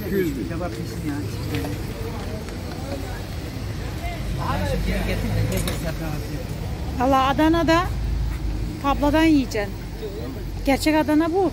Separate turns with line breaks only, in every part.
200 bin.
Kebap pişsin ya.
Allah Adana'da tabladan yiyeceksin. Gerçek Adana bu.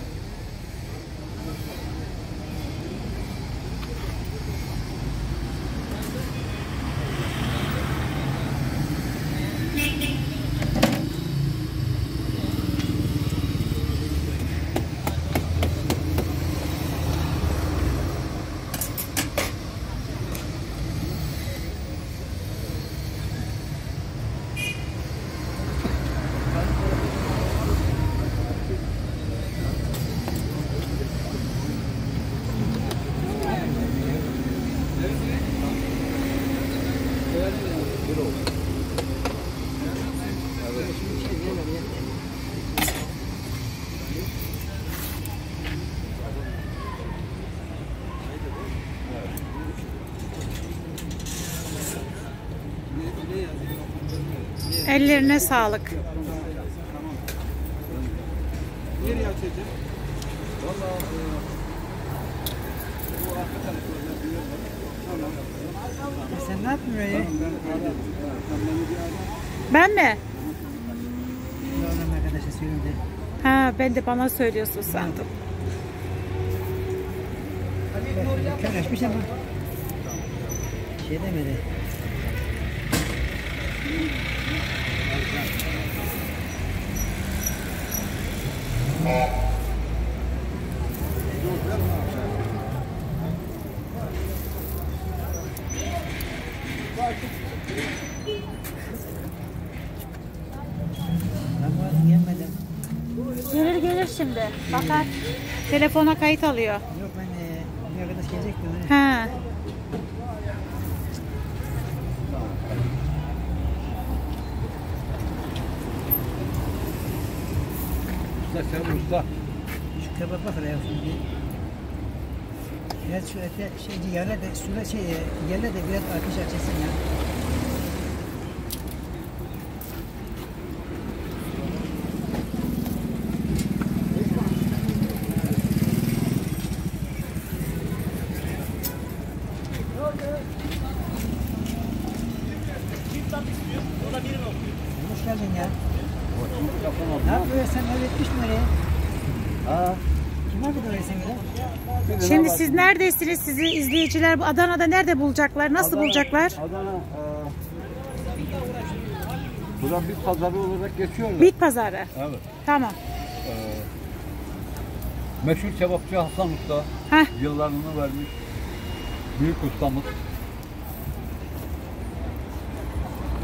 Ellerine sağlık.
Sen ne yapmıyorsun ya?
Ben mi?
Oğlum arkadaşa söyledi.
Ha, ben de bana söylüyorsun sandım.
Dükkan açmış ama şey demedi. Ben gelmedim.
Gelir şimdi. Bakar. Telefona kayıt alıyor.
Yok ben bir arkadaş gelecekti.
Ha.
Usta sen usta.
Şu kebap bak ya şimdi. Biraz şu ete yerle de suyla yerle de biraz ateş açılsın ya. Hoş geldin ya. Ne yapıyorsun sen öğretmiş mi oraya?
Ha.
Kim var burada oraya sen göre?
Şimdi siz neredesiniz? Sizi izleyiciler Adana'da nerede bulacaklar? Nasıl bulacaklar?
Adana. Buradan bir pazarı olarak geçiyor da.
Bit pazarı.
Evet.
Tamam.
Meşhur kebapçı Hasan Usta.
Heh.
Yıllarını vermiş. Büyük ustamız.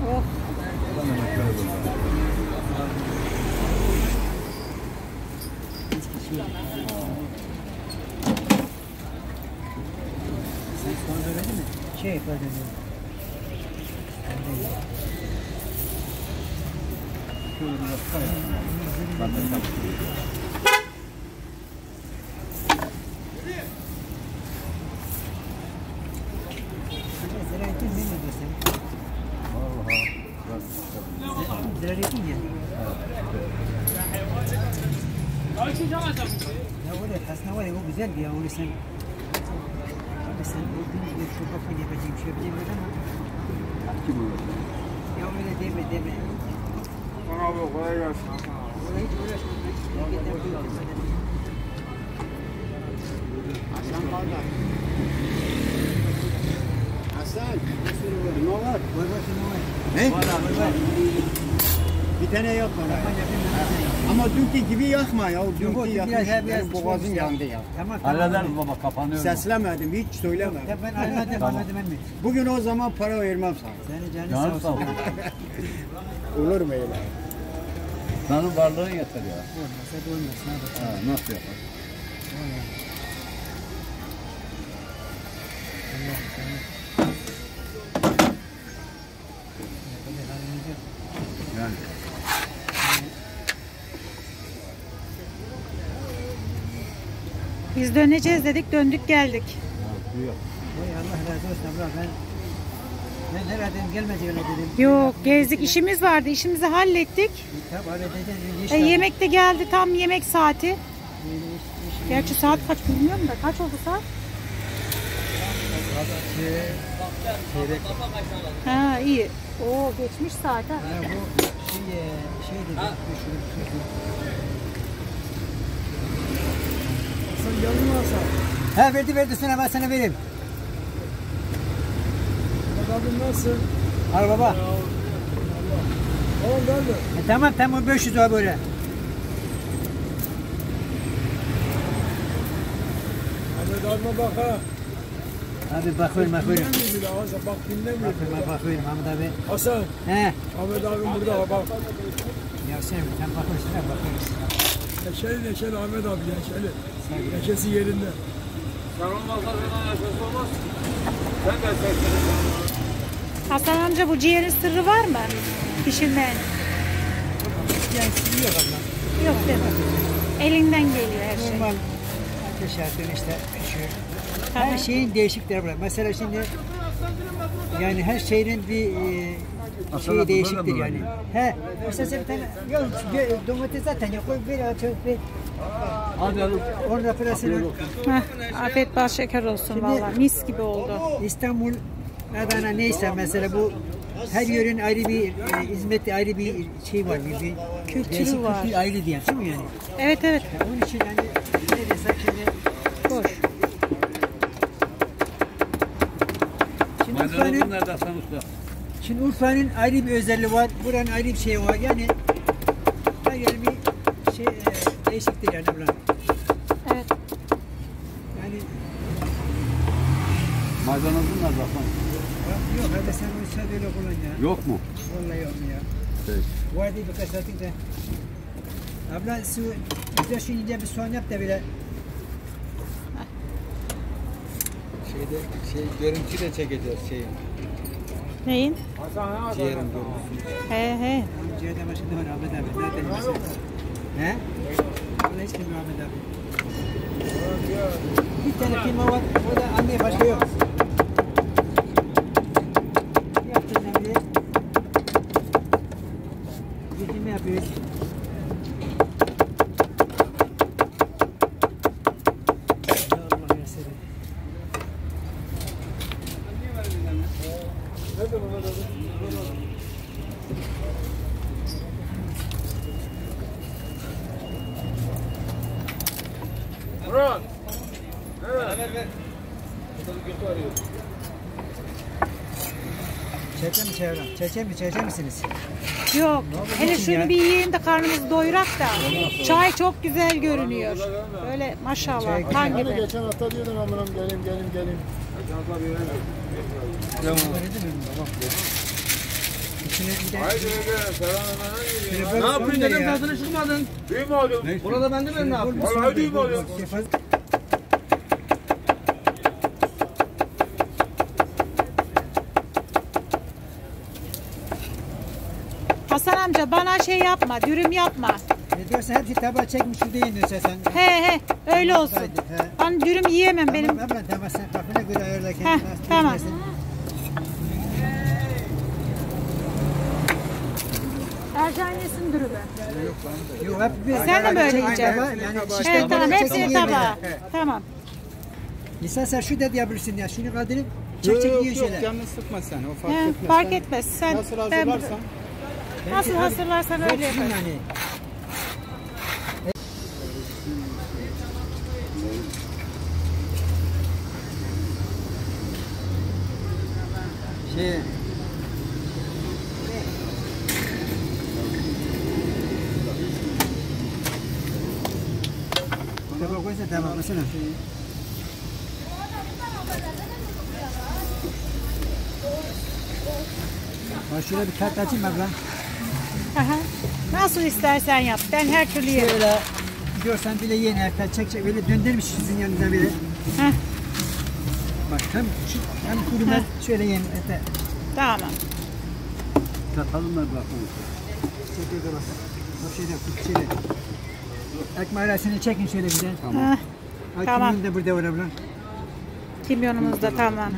Oh.
Ben hemen şöyle böyle.
Sen sonra öğrendin mi? Şey öğrendim.
Şöyle biraz koyalım. Ben de çalışıyorum.
Ziraatın ne diyorsun?
Vallahi.
Ziraatın ya. Ya öyle aslında var ya o güzel bir ya onu sen. Abi sen o gün bir şu kafa yapacağım şey yapacağım ama.
Kim olur?
Ya öyle deme.
Bana abi kolay gelsin.
Ona hiç uğraşma.
Hasan kardeş. Hasan. Ne var?
Var ne var?
Ne?
Var.
Bir tane yok bana. Ama dünkü gibi yakma ya. Dünkü yakmış. Benim boğazım yandı ya.
Tamam.
Hallederiz baba, kapanıyor.
Seslemedim, hiç söylemedim.
Ya ben anladım
Tamam.
emmi.
Bugün o zaman para vermem sana.
Senin
Canım
canın
sağ
sağ
ol.
olsun.
Olur mu öyle?
Senin varlığın yeter ya.
Olmasa da olmaz. Ne yapalım?
Ha, nasıl yapar? Yani.
Biz döneceğiz dedik, döndük geldik.
Yok.
Oy Allah razı olsun abla ben herhalde gelmeyeceğine dedim.
Yok, gezdik, işimiz vardı, işimizi hallettik.
Tabii halledeceğiz.
Yemek de geldi, tam yemek saati. Gerçi saat kaç bilmiyorum da. Kaç oldu saat?
Çeyrek.
Ha iyi. Oo geçmiş saat ha.
Ya bu şey dedi. Sen yanına alsan. He verdi sana, ben sana vereyim. Bakalım nasıl? Al baba. Tamam 500 lira böyle.
Ahmet abime bak ha.
Abi bakıyorum.
Bak dinlemiyor.
Bakıyorum Ahmet abi.
Hasan.
He.
Ahmet abim burada bak.
Ya sen bakıyorsun ha, bakıyoruz.
Neşeli Ahmet abi neşeli. Neşesi yerinde. Sen olmazsa sana neşesi olmaz. Sen de sen.
Hasan amca bu ciğerin sırrı var mı? Pişirmenin.
Yani siliyor abla.
Yok değil mi? Elinden geliyor her şey.
Normal ateş altında işte pişiyor. Her şeyin değişikleri var. Mesela şimdi yani her şeyin bir şeyi değişiktir yani. He. Mesela bir tane yok domates zaten yok. Koy bir atıyor bir. Hadi oğlum. Orada pırasını.
Afiyet bal şeker olsun vallahi. Mis gibi oldu.
İstanbul, Adana neyse mesela bu her yörenin ayrı bir hizmeti, ayrı bir şey var. Bir
Kültürü var.
Kültürü ayrı diye değil mi yani?
Evet.
Yani onun için hani ne desek şimdi
Hoş.
Şimdi Urfa'nın ayrı bir özelliği var, buranın ayrı bir şeyi var. Yani her yer bir şey değişiktir yani buranın.
Evet.
Yani
Maydanozun nerede Hasan?
yok hadi sen onu sadece kullan ya.
Yok mu?
Vallahi yok ya.
Peki.
Var değil birkaç saatlik de. Abla su güzel şu ince bir soğan yap da bile.
Görüntü de çekeceğiz şeyin.
Neyin?
Ciğerin görüntüsünü.
He.
Ciğerden başka ne var Ahmet abi? Nereden mesela? He? Vallahi hiç bilmiyorum Ahmet abi. Bir tane kıyma var, o da anne başka yok. Yaptığından bile bir kıyma yapıyoruz. Allah yaserim.
Murat. Evet. Ver. Buradan götü arıyor.
Çeker mi? Çeker misiniz?
Yok. Hele
için
şunu
ya?
bir yiyin de karnımızı doyurak da. Çay çok güzel görünüyor. Böyle maşallah. Kan gibi.
Geçen hafta diyordun amanım gelin. Geçen hafta bir yere
Tamam. İçine bir de...
Haydi selam.
Ne yapıyorsun dedim,
tadını çıkmadın. Düğüm alıyorum. Burada ben de ben ne yapayım? Vallahi düğüm alıyorum.
Hasan amca bana şey yapma, dürüm yapma.
Ne diyorsun hepsi tabağa çekmiş şu değil diyorsun sen.
He öyle olsun.
He.
Ben dürüm yiyemem benim.
Tamam sen kafana göre ayarla kendini.
Heh, tamam. Ercan yesin dürümü.
Yok hep bir
Sen de böyle yiyeceksin.
Yani
Evet tamam hepsini tabağa. Tamam.
İnsan sen şu dedi yapabilirsin ya. Şunu kaldırıp çek yiyor şöyle.
Canını sıkma sen, o fark
He,
etmez.
fark etmez. Sen
Nasıl hazırlarsan.
nasıl hazırlarsan öyle yaparım.
Yani. Şey Tabağa koysa tamam mesela. Bak şöyle bir kart açayım abla.
Aha. Nasıl istersen yap. Ben her türlü yerim.
Şöyle görsen bile yeni erken çek böyle döndürmüş sizin yanınıza böyle.
Heh,
Bak hem kurumlar şöyle yeni ete.
tamam.
Çatalım ver bakalım.
Çekiyor da bak. Bak şöyle. Ekmeği arasını çekin şöyle bir de.
Heh, tamam.
Kimyon da burada var abla.
Kimyonumuz da tamam.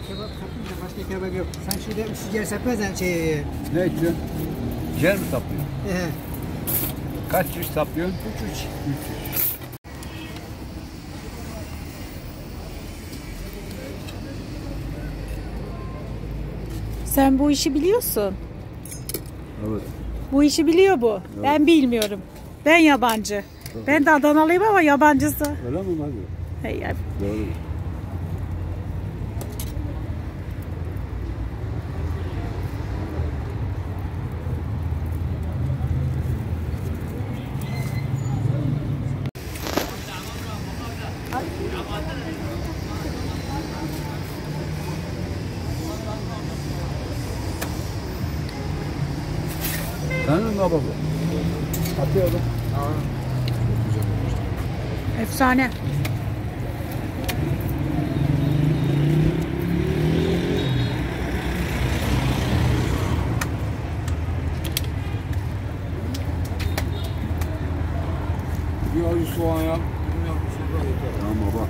Kebap kapınca başka kebap yok. Sen şurada ciğer satmazsan
Ne için? Ciğer mi sapıyor?
Kaç yüz saplıyorsun?
3.
Sen bu işi biliyorsun.
Evet.
Bu işi biliyor bu. Evet. Ben bilmiyorum. Ben yabancı. Evet. Ben de Adanalıyım ama yabancısı.
Öyle mi hadi?
Hey ya.
Doğru. Senin baba bu. Atıyorum.
Efsane.
Bir acı soğan yap.
Tamam baba.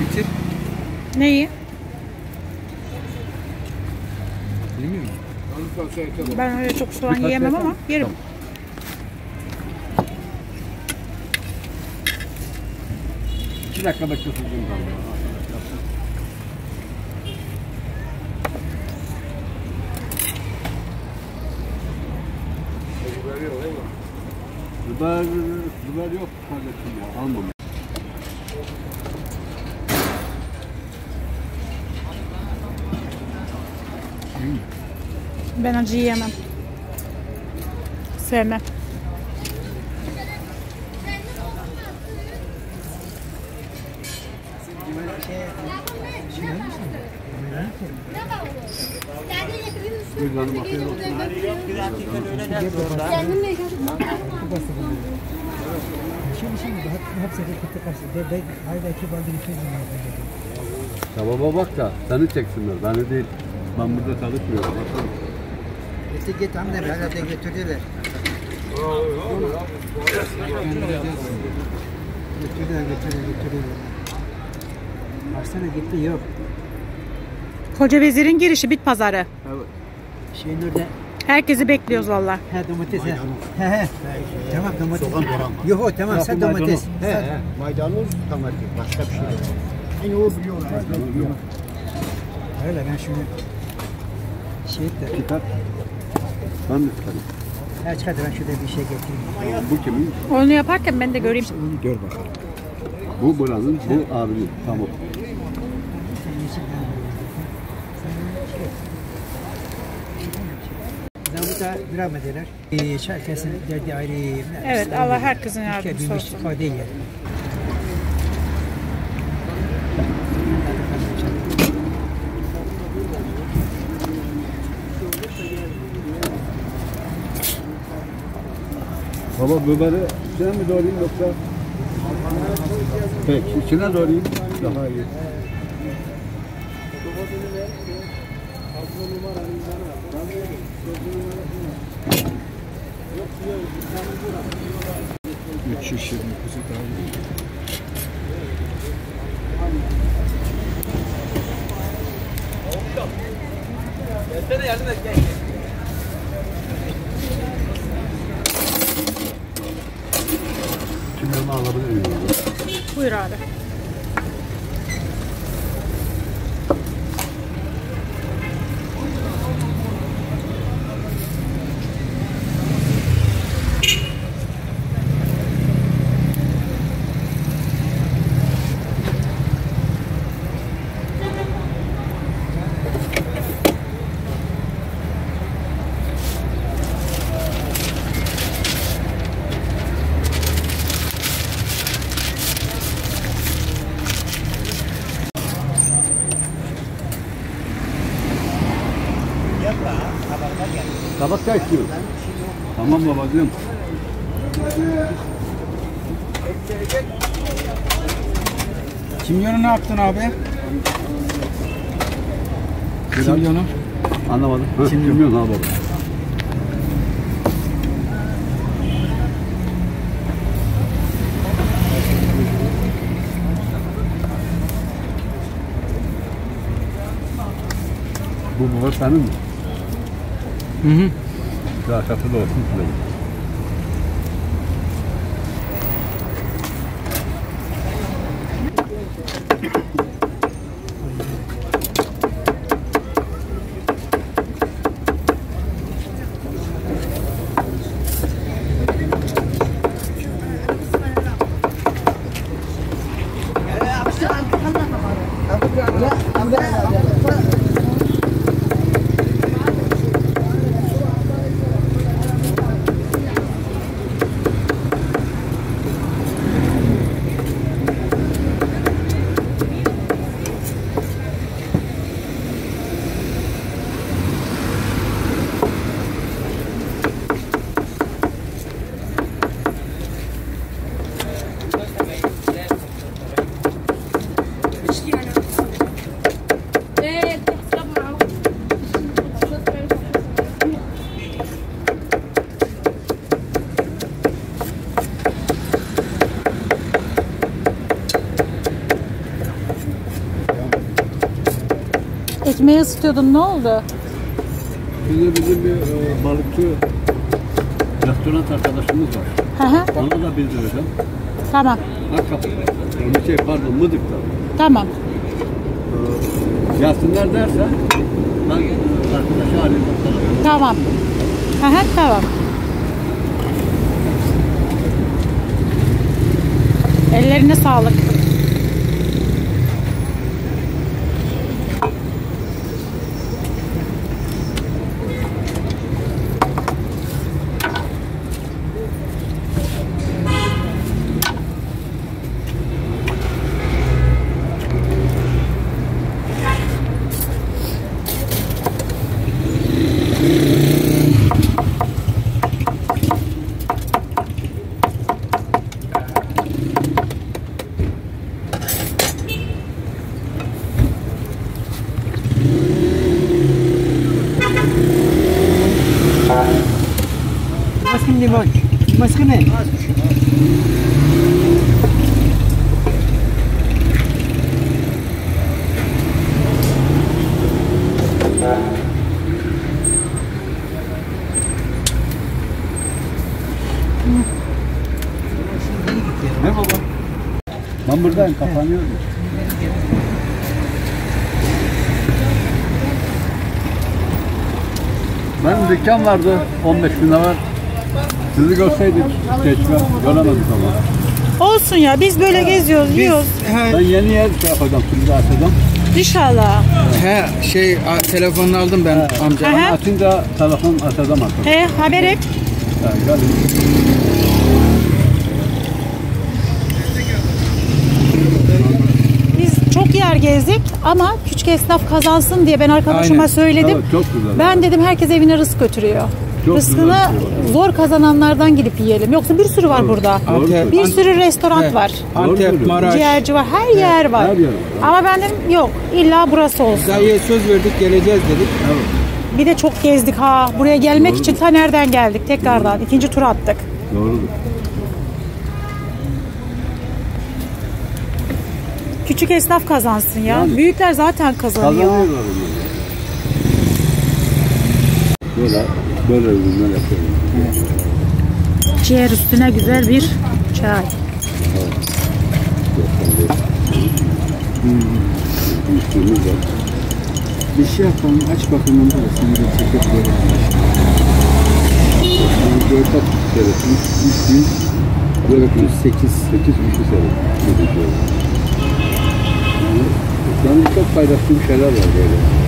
Bitir.
Neyi?
Yemiyor musun?
Ben öyle çok soğan yiyemem ama yerim.
Tamam. İki dakika bekliyorsun. Biber yok kardeşim ya. Almam.
Ben acı yiyemem. Sevmem.
Bir tane mafya yok.
Şimdi hepsi de karşı. Hayda iki bandı bir şey mi?
Sababa bak da seni çeksinler. Beni değil. Ben burada çalışmıyorum.
Git amca herhalde götürdüler. Götürdüler. Baksana gitti yok.
Koca Vezir'in girişi bit pazarı.
Evet.
Şeyin orada.
Herkesi bekliyoruz valla.
He domates he. He. Tamam domates. Yok o tamam sen domates.
He. Maydanoz domates. Başka bir şey yok. Yani o biliyorlar.
Öyle ben şunu şey de.
Çıkar. Ben de çıkarım.
Ha çıkardı ben şurada bir şey getireyim.
Bu kimin?
Onu yaparken ben de göreyim.
Onu gör bakalım.
Bu buranın, bu abinin. Tamam.
Zabıta gram ederler. Herkesin derdi ayrı.
Evet Allah herkesin yardımcısı
Bir
olsun.
şifa değil yani.
Baba biberi içine mi doğrayayım yoksa? Peki içine doğrayayım. Daha iyi.
Üç şiş 20 kuzu daha iyi.
Tümlerini alabilir miyim?
Buyur abi.
Tabak da istiyorum. Tamam babacığım.
Kimyonu ne yaptın abi? Kimyonu.
Anlamadım. Bilmiyorum ha baba. Bu baba senin mi?
Hı hı.
Zakatı da olsun.
Ekmeği ısıtıyordun, ne oldu?
Bizim bir balıkçı restoran arkadaşımız var.
Hı hı.
Ona da bildireceğim.
Tamam.
Akçapı'da, pardon Mıdık'ta.
Tamam.
Gelsinler derse ben arkadaşı arayayım.
Tamam. Hı hı, tamam. Ellerine sağlık.
Maskin limon. Maskin ne?
Ne baba? Ben buradayım, kapanıyorum. Benim dükkan vardı, 15 bin lira var. Sizi görseydik, geçmem, göremedik ama.
Olsun ya, biz böyle geziyoruz, yiyoruz.
Ben yeni yer şey yapacağım, sizi açacağım.
İnşallah.
Telefonunu aldım ben amca.
Hı hı.
Açınca telefon açacağım artık.
Haber et.
Yani, gelin.
Biz çok yer gezdik ama küçük esnaf kazansın diye ben arkadaşıma
Aynen.
söyledim.
Evet, çok güzel.
Ben dedim herkes evine rızk götürüyor.
Çok
Rızkını
güzel bir şey var.
zor kazananlardan gidip yiyelim. Yoksa bir sürü var burada.
Antep,
Bir sürü restoran var.
Antep, Maraş.
Ciğerci var. Her yer var.
Her yer var.
Ama ben dedim yok. İlla burası olsun.
Dayıya söz verdik geleceğiz dedik.
Bir de çok gezdik ha. Buraya gelmek için ta nereden geldik tekrardan. İkinci tur attık.
Doğrudur.
Küçük esnaf kazansın ya.
Yani.
Büyükler zaten kazanıyor.
Kazanıyorlar onları. Böyle ürünler yapıyorum.
Ciğer üstüne güzel bir çay.
Üstümüz var.
Bir şey yapalım aç bakalım onu da seni de çekip verelim.
Yani 4 at seyrettim. 8 kişi seyrettim. Yani çok paylaştığım şeyler var böyle.